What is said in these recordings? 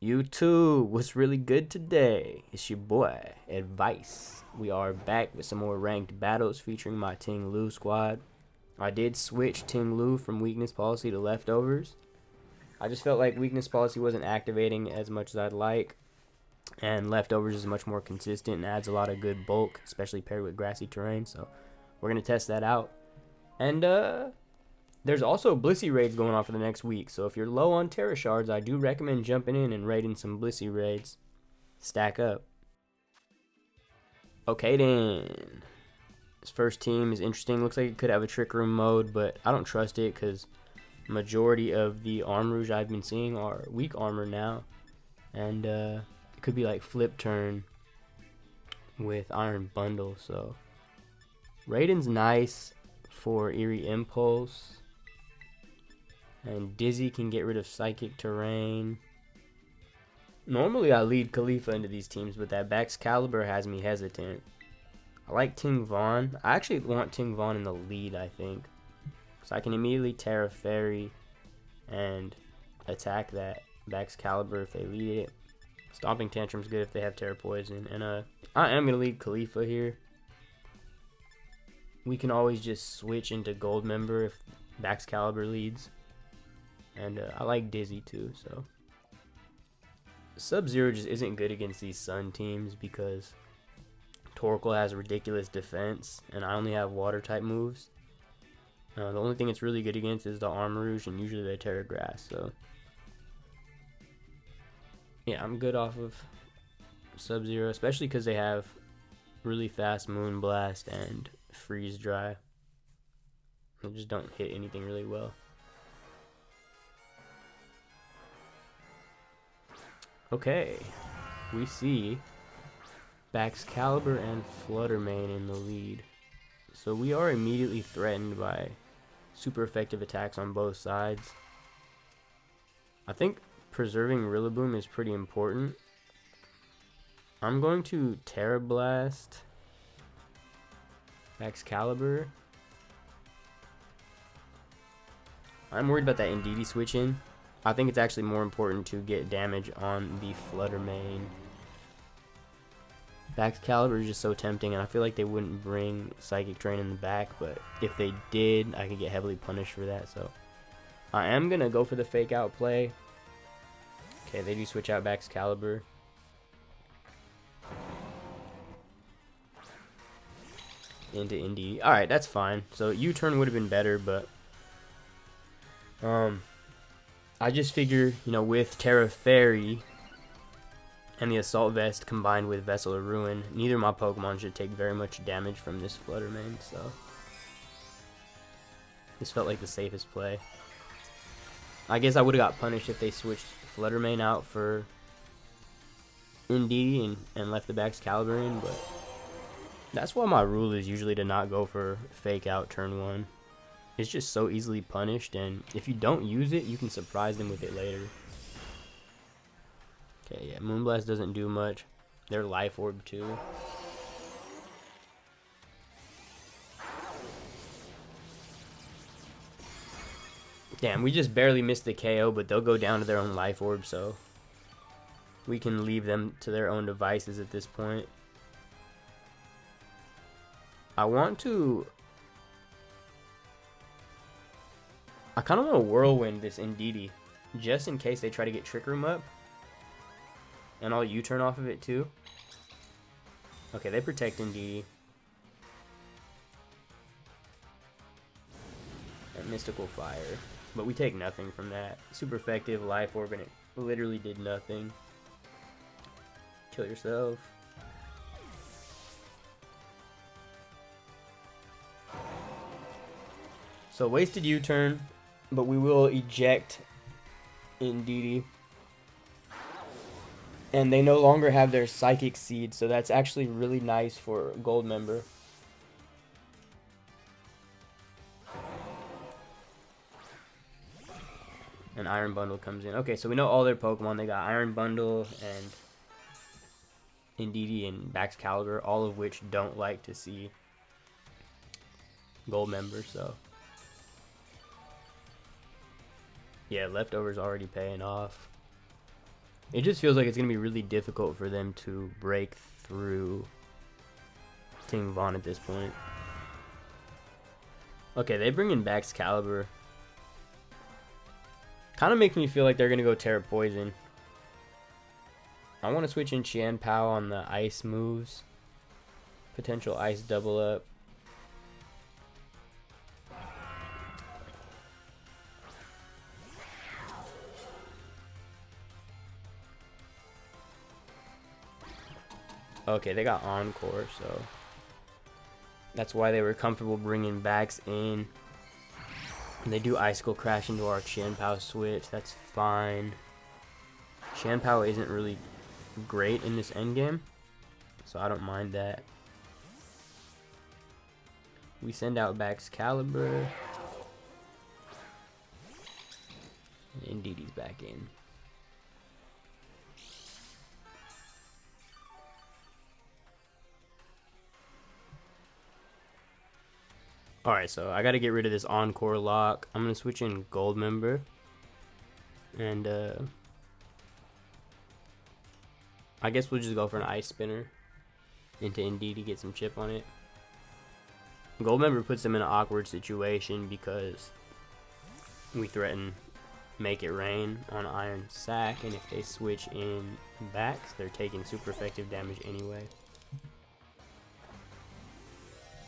YouTube, what's really good today? It's your boy, Advice. We are back with some more ranked battles featuring my Ting-Lu squad. I did switch Ting-Lu from weakness policy to leftovers. I just felt like weakness policy wasn't activating as much as I'd like, and leftovers is much more consistent and adds a lot of good bulk, especially paired with grassy terrain, so we're going to test that out. And there's also Blissey raids going on for the next week, so if you're low on Terra Shards, I do recommend jumping in and raiding some Blissey raids. Stack up. Okay then. This first team is interesting. Looks like it could have a Trick Room mode, but I don't trust it because majority of the Armrouge I've been seeing are weak armor now. And it could be like Flip Turn with Iron Bundle, so Raiden's nice for Eerie Impulse. And Dizzy can get rid of Psychic Terrain. Normally I lead Khalifa into these teams, but that Baxcalibur has me hesitant. I like Ting Von. I actually want Ting Von in the lead, I think. So I can immediately Terra Fairy and attack that Baxcalibur if they lead it. Stomping Tantrum's good if they have Terra Poison. And I am going to lead Khalifa here. We can always just switch into Gold Member if Baxcalibur leads. And I like Dizzy too, so. Sub-Zero just isn't good against these Sun teams because Torkoal has ridiculous defense, and I only have Water-type moves. The only thing it's really good against is the Armrouge, and usually they Terra Grass, so. Yeah, I'm good off of Sub-Zero, especially because they have really fast Moonblast and Freeze Dry. They just don't hit anything really well. Okay, we see Baxcalibur and Flutter in the lead. So we are immediately threatened by super effective attacks on both sides. I think preserving Rillaboom is pretty important. I'm going to Terra Blast Baxcalibur. I'm worried about that Indeedee switch in. I think it's actually more important to get damage on the Flutter main. Baxcalibur is just so tempting, and I feel like they wouldn't bring Psychic Terrain in the back, but if they did, I could get heavily punished for that, so I am going to go for the fake out play. Okay, they do switch out Baxcalibur. Into Indeedee. Alright, that's fine. So U-turn would have been better, but I just figure, you know, with Terra Fairy and the Assault Vest combined with Vessel of Ruin, neither of my Pokemon should take very much damage from this Flutter main, so this felt like the safest play. I guess I would have got punished if they switched Flutter main out for Indeedee and left the Baxcalibur in, but that's why my rule is usually to not go for fake out turn 1. It's just so easily punished, and if you don't use it, you can surprise them with it later. Okay, yeah, Moonblast doesn't do much. They're Life Orb too. Damn, we just barely missed the KO, but they'll go down to their own Life Orb, so we can leave them to their own devices at this point. I kind of want to Whirlwind this Indeedee, just in case they try to get Trick Room up. And I'll U-turn off of it too. Okay, they protect Indeedee. And Mystical Fire. But we take nothing from that. Super effective, Life Orb, and it literally did nothing. Kill yourself. So wasted U-turn, but we will eject Indeedee. And they no longer have their Psychic Seed, so that's actually really nice for Gold Member. And Iron Bundle comes in. Okay, so we know all their Pokemon. They got Iron Bundle and Indeedee and Baxcalibur, all of which don't like to see Gold Member, so yeah, leftovers already paying off. It just feels like it's going to be really difficult for them to break through Ting Von at this point. Okay, they bring in Baxcalibur. Kind of makes me feel like they're going to go Terra Poison. I want to switch in Chien-Pao on the ice moves. Potential ice double up. Okay, they got Encore, so that's why they were comfortable bringing Bax in. And they do Icicle Crash into our Chien-Pao switch. That's fine. Chien-Pao isn't really great in this endgame, so I don't mind that. We send out Baxcalibur. And Indeedee's back in. Alright, so I gotta get rid of this Encore lock. I'm gonna switch in Goldmember. And I guess we'll just go for an Ice Spinner into Indeedee, get some chip on it. Goldmember puts them in an awkward situation because we threaten Make It Rain on Iron Sac, and if they switch in Bax, they're taking super effective damage anyway.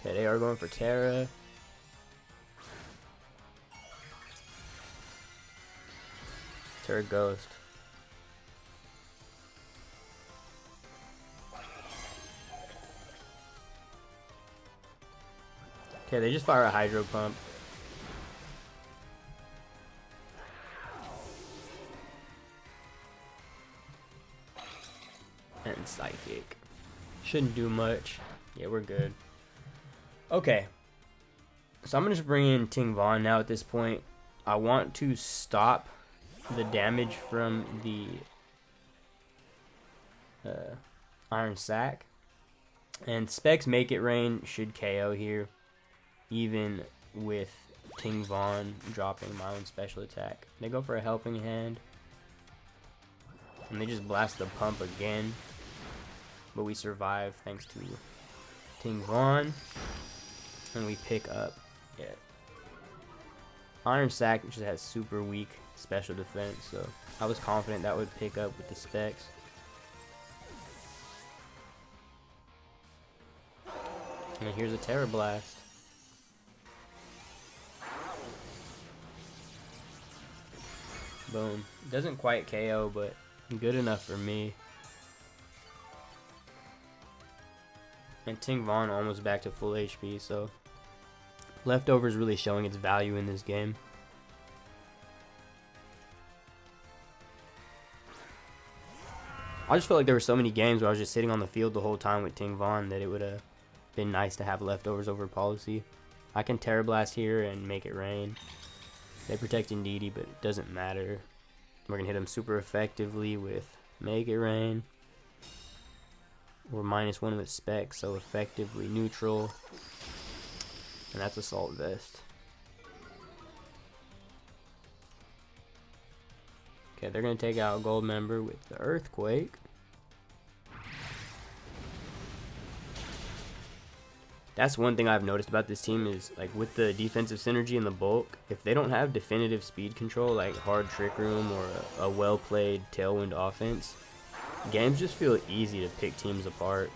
Okay, they are going for Terra. Terra Ghost. Okay, they just fire a Hydro Pump. And Psychic. Shouldn't do much. Yeah, we're good. Okay. So I'm going to just bring in Ting Von now at this point. I want to stop the damage from the Iron Sac. And Specs Make It Rain should KO here, even with Ting Von dropping my own special attack. They go for a Helping Hand, and they just blast the pump again, but we survive thanks to Ting Von, and we pick up Iron Sac, which has super weak special defense, so I was confident that would pick up with the Specs. And here's a Terra Blast. Boom. Doesn't quite KO, but good enough for me. And Ting Von almost back to full HP, so Leftovers really showing its value in this game. I just felt like there were so many games where I was just sitting on the field the whole time with Ting Von that it would have been nice to have Leftovers over Policy. I can Terra Blast here and Make It Rain. They protect Indeedee, but it doesn't matter. We're going to hit them super effectively with Make It Rain. We're -1 with Specs, so effectively neutral. And that's Assault Vest. Okay, they're going to take out Goldmember with the Earthquake. That's one thing I've noticed about this team is, like, with the defensive synergy and the bulk, if they don't have definitive speed control, like hard Trick Room or a well-played Tailwind offense, games just feel easy to pick teams apart.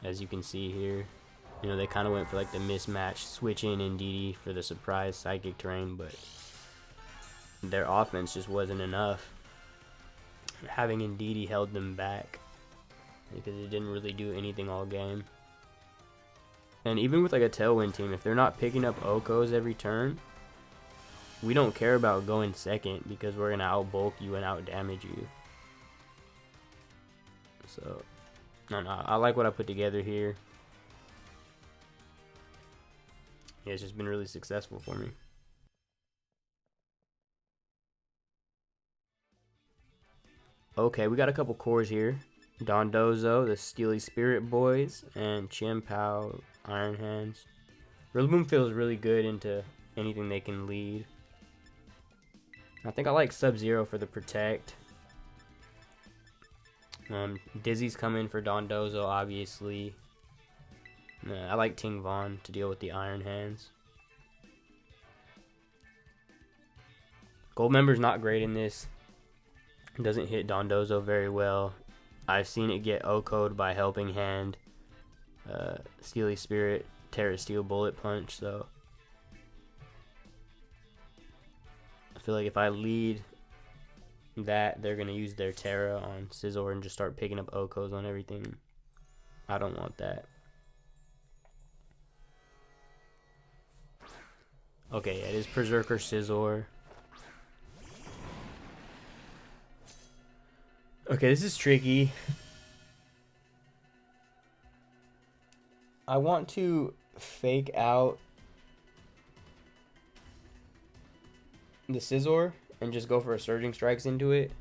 As you can see here, you know, they kind of went for like the mismatch switch in Indeedee for the surprise Psychic Terrain, but their offense just wasn't enough. Having Indeedee held them back because it didn't really do anything all game. And even with like a Tailwind team, if they're not picking up Okos every turn, we don't care about going second because we're going to outbulk you and outdamage you. So, no, I like what I put together here. Yeah, it's just been really successful for me. Okay, we got a couple cores here. Dondozo, the Steely Spirit Boys, and Chien-Pao, Iron Hands. Rillaboom feels really good into anything they can lead. I think I like Sub-Zero for the protect. Dizzy's coming for Dondozo, obviously. I like Ting-Von to deal with the Iron Hands. Goldmember's not great in this. It doesn't hit Dondozo very well. I've seen it get OHKO'd by Helping Hand, Steely Spirit, Terra Steel, Bullet Punch, so I feel like if I lead that, they're going to use their Terra on Scizor and just start picking up OHKOs on everything. I don't want that. Okay, yeah, it is Perrserker Scizor. Okay, this is tricky. I want to fake out the Scizor and just go for a Surging Strikes into it.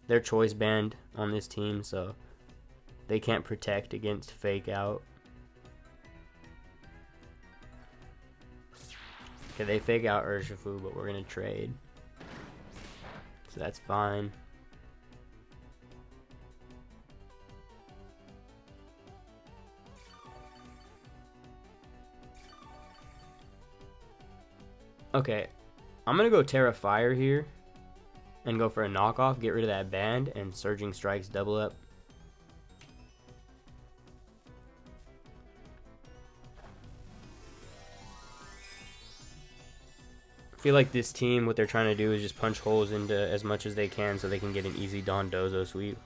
They're choice banned on this team, so they can't protect against fake out. Okay, they fake out Urshifu, but we're gonna trade. So that's fine. Okay, I'm gonna go Terra Fire here and go for a knockoff, get rid of that band, and Surging Strikes double up. I feel like this team, what they're trying to do is just punch holes into as much as they can so they can get an easy Dondozo sweep.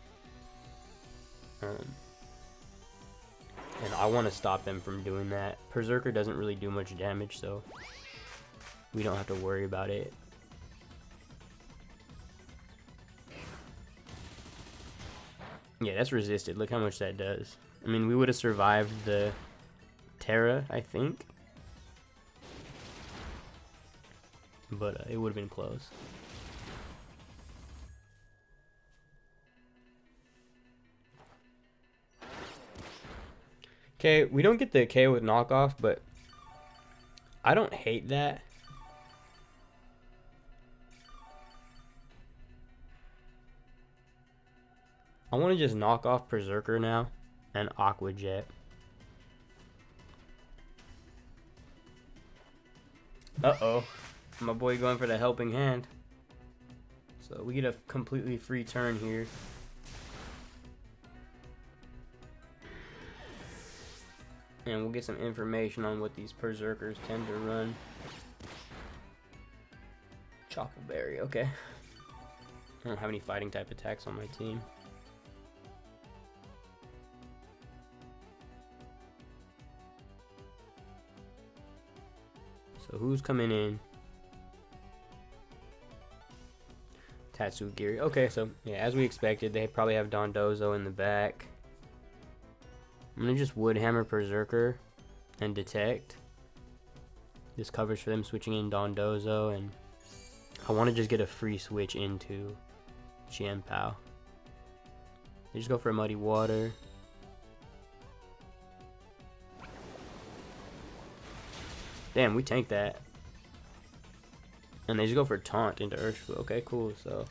And I want to stop them from doing that. Perrserker doesn't really do much damage, so we don't have to worry about it. Yeah, that's resisted. Look how much that does. I mean, we would have survived the Terra, I think. But it would have been close. Okay, we don't get the KO with knockoff, but I don't hate that. I want to just knock off Perrserker now and Aqua Jet. Uh-oh. My boy going for the Helping Hand. So we get a completely free turn here. And we'll get some information on what these Perrserkers tend to run. Chocolate Berry, okay. I don't have any fighting type attacks on my team. So who's coming in? Tatsugiri. Okay, so yeah, as we expected, they probably have Dondozo in the back. I'm gonna just Wood Hammer Perrserker and Detect. This covers for them switching in Dondozo, and I want to just get a free switch into Chien-Pao. They just go for a Muddy Water. Damn, we tanked that. And they just go for Taunt into Urshifu. Okay, cool. So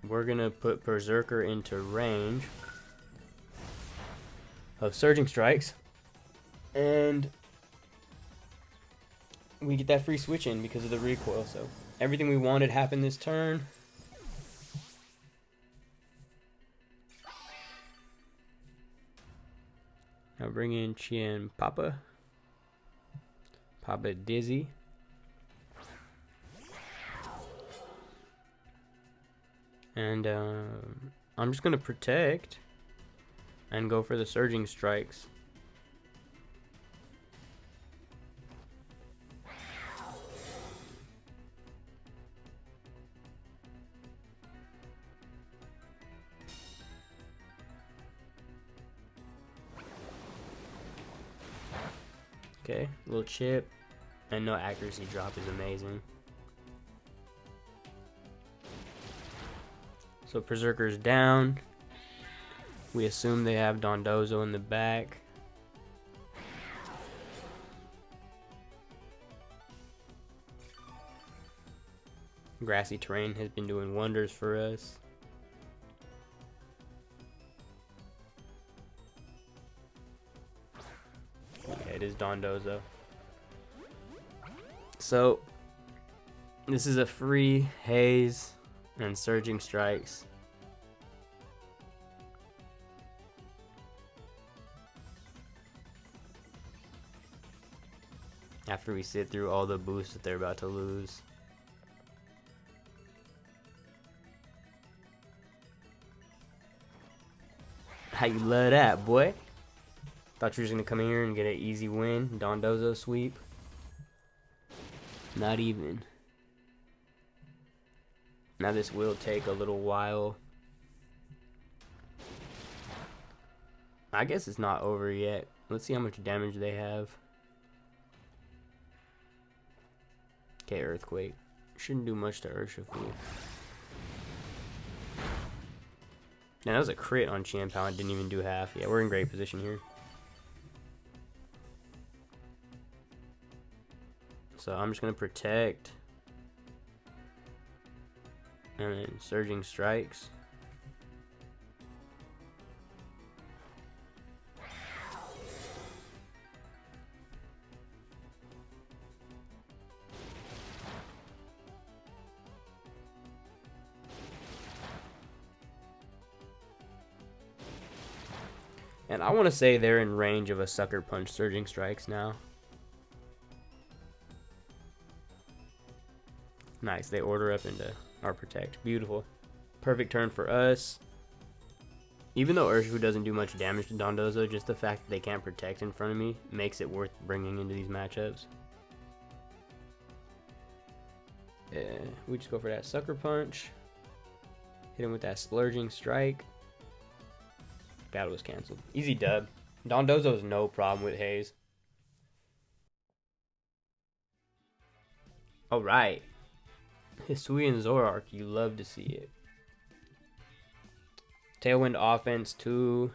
we're gonna put Perrserker into range of Surging Strikes, and we get that free switch in because of the recoil. So everything we wanted happened this turn. Now bring in Chien-Pao, Papa Dizzy. And I'm just going to protect and go for the Surging Strikes. Okay, little chip, and no accuracy drop is amazing. So Perrserker's down. We assume they have Dondozo in the back. Grassy terrain has been doing wonders for us. Yeah, it is Dondozo. So, this is a free Haze and Surging Strikes. After we sit through all the boosts that they're about to lose. How you love that, boy? Thought you were just gonna come here and get an easy win. Dondozo sweep. Not even. Now this will take a little while. I guess it's not over yet. Let's see how much damage they have. Okay, Earthquake. Shouldn't do much to Urshifu. Now that was a crit on Chien-Pao. I didn't even do half. Yeah, we're in great position here. So I'm just going to protect. And then Surging Strikes. And I want to say they're in range of a Sucker Punch Surging Strikes now. Nice, they order up into our Protect. Beautiful. Perfect turn for us. Even though Urshifu doesn't do much damage to Dondozo, just the fact that they can't protect in front of me makes it worth bringing into these matchups. Yeah, we just go for that Sucker Punch. Hit him with that Splurging Strike. Battle was canceled. Easy dub. Dondozo is no problem with Haze. Alright. Hisuian-Arcanine, you love to see it. Tailwind offense too.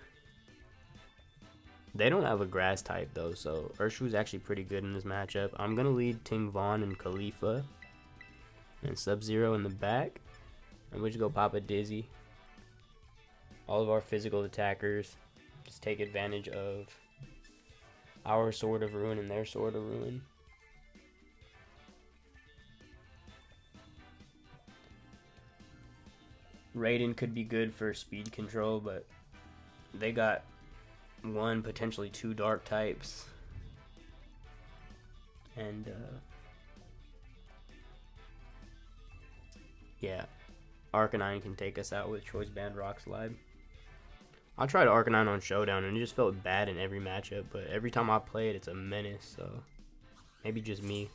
They don't have a grass type though, so Urshifu's actually pretty good in this matchup. I'm gonna lead Ting-Von and Khalifa. And Sub-Zero in the back. And we just go Papa Dizzy. All of our physical attackers just take advantage of our Sword of Ruin and their Sword of Ruin. Raiden could be good for speed control, but they got one, potentially two dark types. And, yeah, Arcanine can take us out with Choice Band Rock Slide. I tried Arcanine on Showdown and it just felt bad in every matchup, but every time I play it, it's a menace, so maybe just me.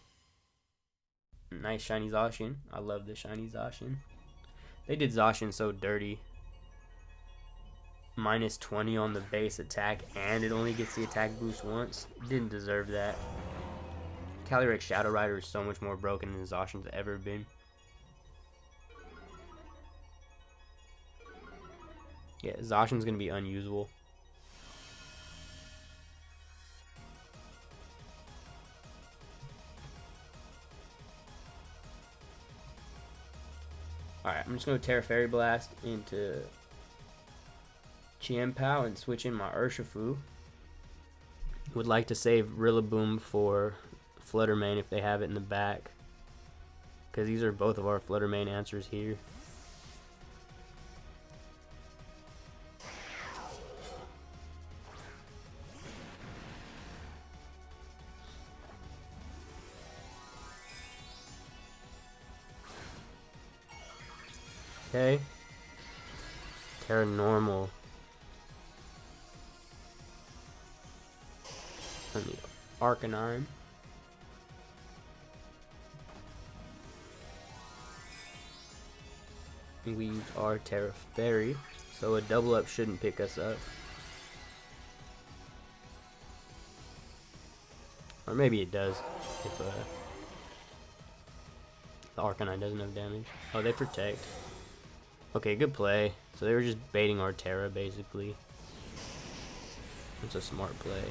Nice shiny Zacian. I love the shiny Zacian. They did Zacian so dirty. Minus 20 on the base attack, and it only gets the attack boost once. Didn't deserve that. Calyrex Shadow Rider is so much more broken than Zacian's ever been. Yeah, Zacian's going to be unusable. Alright, I'm just going to Terra Fairy Blast into Chien-Pao and switch in my Urshifu. Would like to save Rillaboom for Flutter main if they have it in the back, because these are both of our Flutter main answers here. Okay. Terra Normal. And the Arcanine. And we use our Terra Fairy, so a double up shouldn't pick us up. Or maybe it does if the Arcanine doesn't have damage. Oh, they protect. Okay, good play. So they were just baiting our Terra, basically. That's a smart play.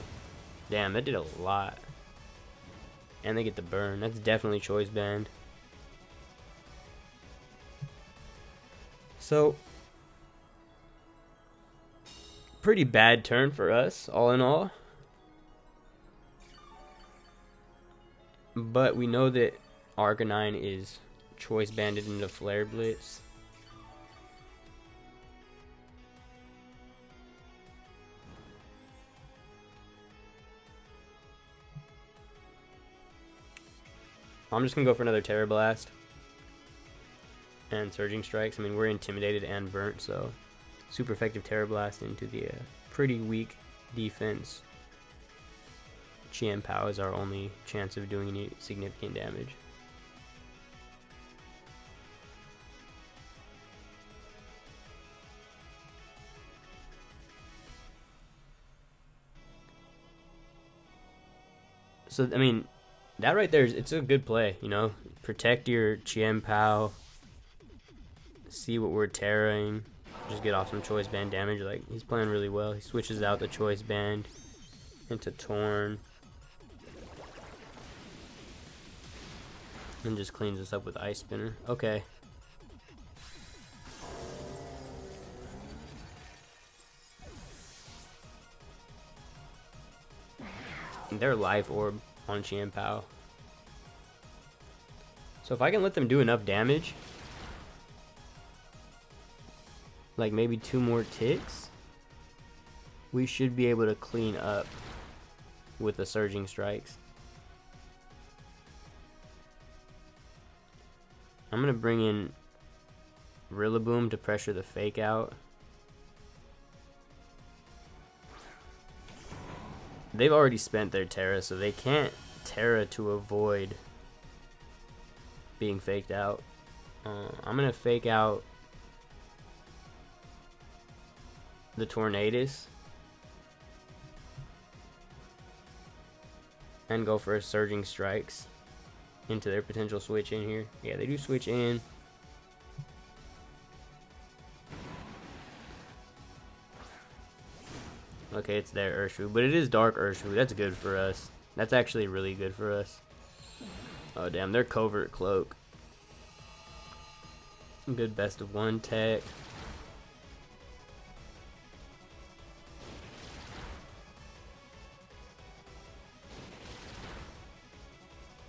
Damn, that did a lot. And they get the burn. That's definitely Choice Band. So, pretty bad turn for us, all in all. But we know that Arcanine is choice banded into Flare Blitz. I'm just going to go for another Terra Blast. And Surging Strikes. I mean, we're intimidated and burnt, so super effective Terra Blast into the pretty weak defense. Chien-Pao is our only chance of doing any significant damage. So, I mean, that right there, it's a good play, you know? Protect your Chien-Pao. See what we're terraing. Just get off some choice band damage. Like, he's playing really well. He switches out the choice band into Torn. And just cleans us up with Ice Spinner. Okay. Their Life Orb on Chien-Pao. So if I can let them do enough damage, like maybe 2 more ticks, we should be able to clean up with the Surging Strikes. I'm going to bring in Rillaboom to pressure the Fake Out. They've already spent their Terra, so they can't Terra to avoid being faked out. I'm going to Fake Out the Tornadus and go for a Surging Strikes into their potential switch in here. Yeah, they do switch in. Okay, it's their Urshifu, but it is Dark Urshifu. That's good for us. That's actually really good for us. Oh, damn, they're Covert Cloak. Good best of 1 tech.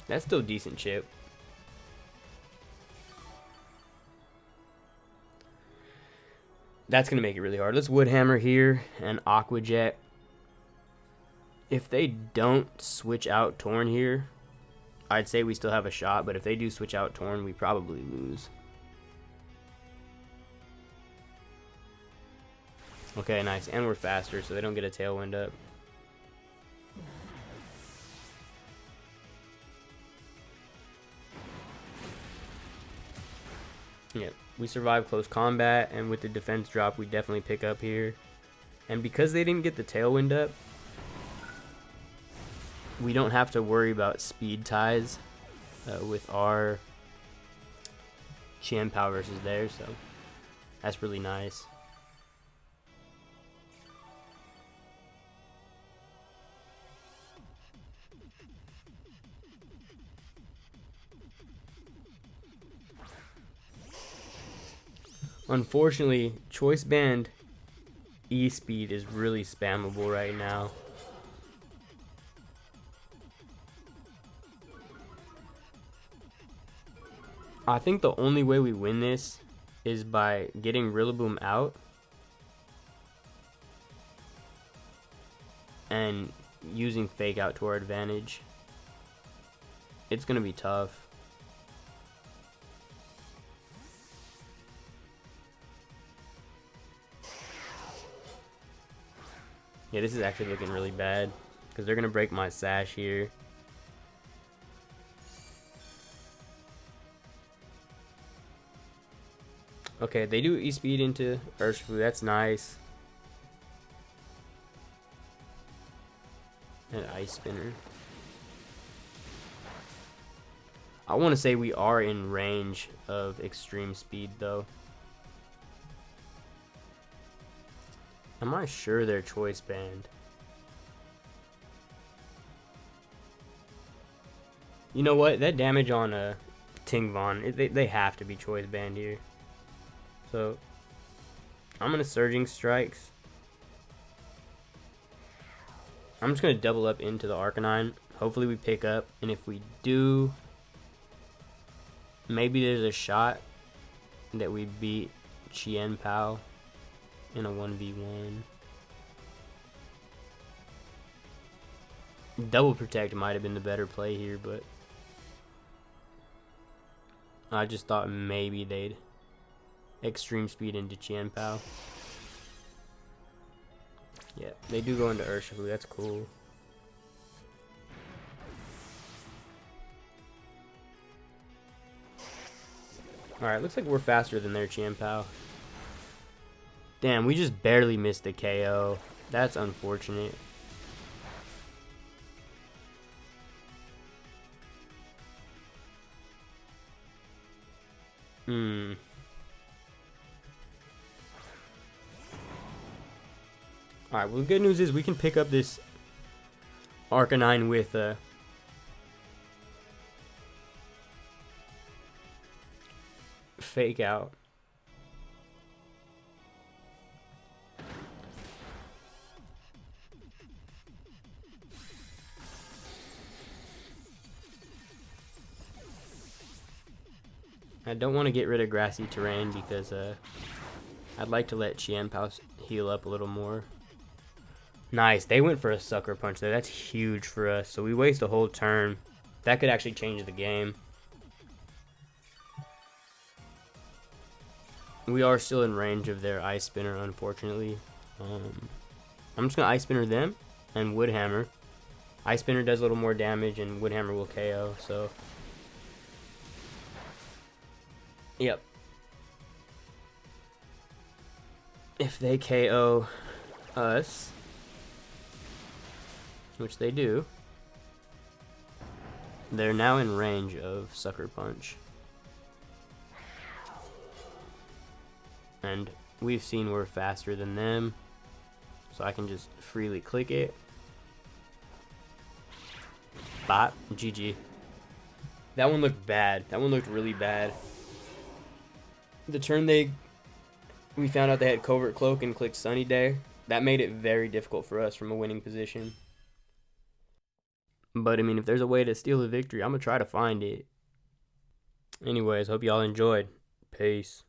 That's still decent chip. That's going to make it really hard. Let's Wood Hammer here and Aqua Jet. If they don't switch out Torn here, I'd say we still have a shot, but if they do switch out Torn, we probably lose. Okay, nice. And we're faster, so they don't get a Tailwind up. Yeah, we survived close combat, and with the defense drop, we definitely pick up here. And because they didn't get the Tailwind up, we don't have to worry about speed ties with our Chien-Pao versus theirs, so that's really nice. Unfortunately, Choice Band E-Speed is really spammable right now. I think the only way we win this is by getting Rillaboom out and using Fake Out to our advantage. It's going to be tough. Yeah, this is actually looking really bad because they're going to break my Sash here. Okay, they do E-Speed into Urshifu. That's nice. And Ice Spinner. I want to say we are in range of extreme speed, though. Am I sure they're Choice Band? You know what? That damage on Ting-Von, they have to be Choice Band here. So I'm gonna Surging Strikes. I'm just gonna double up into the Arcanine. Hopefully we pick up, and if we do, maybe there's a shot that we beat Chien-Pao in a 1v1. Double Protect might have been the better play here, but I just thought maybe they'd Extreme Speed into Chien-Pao. Yeah, they do go into Urshifu. That's cool. Alright, looks like we're faster than their Chien-Pao. Damn, we just barely missed the KO. That's unfortunate. Alright, well the good news is we can pick up this Arcanine with Fake Out. I don't want to get rid of Grassy Terrain because I'd like to let Chien-Pao heal up a little more. Nice, they went for a Sucker Punch there. That's huge for us. So we waste a whole turn. That could actually change the game. We are still in range of their Ice Spinner, unfortunately. I'm just going to Ice Spinner them and Wood Hammer. Ice Spinner does a little more damage and Wood Hammer will KO, so... Yep. If they KO us, which they do, they're now in range of Sucker Punch. And we've seen we're faster than them, so I can just freely click it. Bot, GG. That one looked bad. That one looked really bad. The turn we found out they had Covert Cloak and clicked Sunny Day, that made it very difficult for us from a winning position. But I mean, if there's a way to steal a victory, I'm gonna try to find it. Anyways, hope y'all enjoyed. Peace.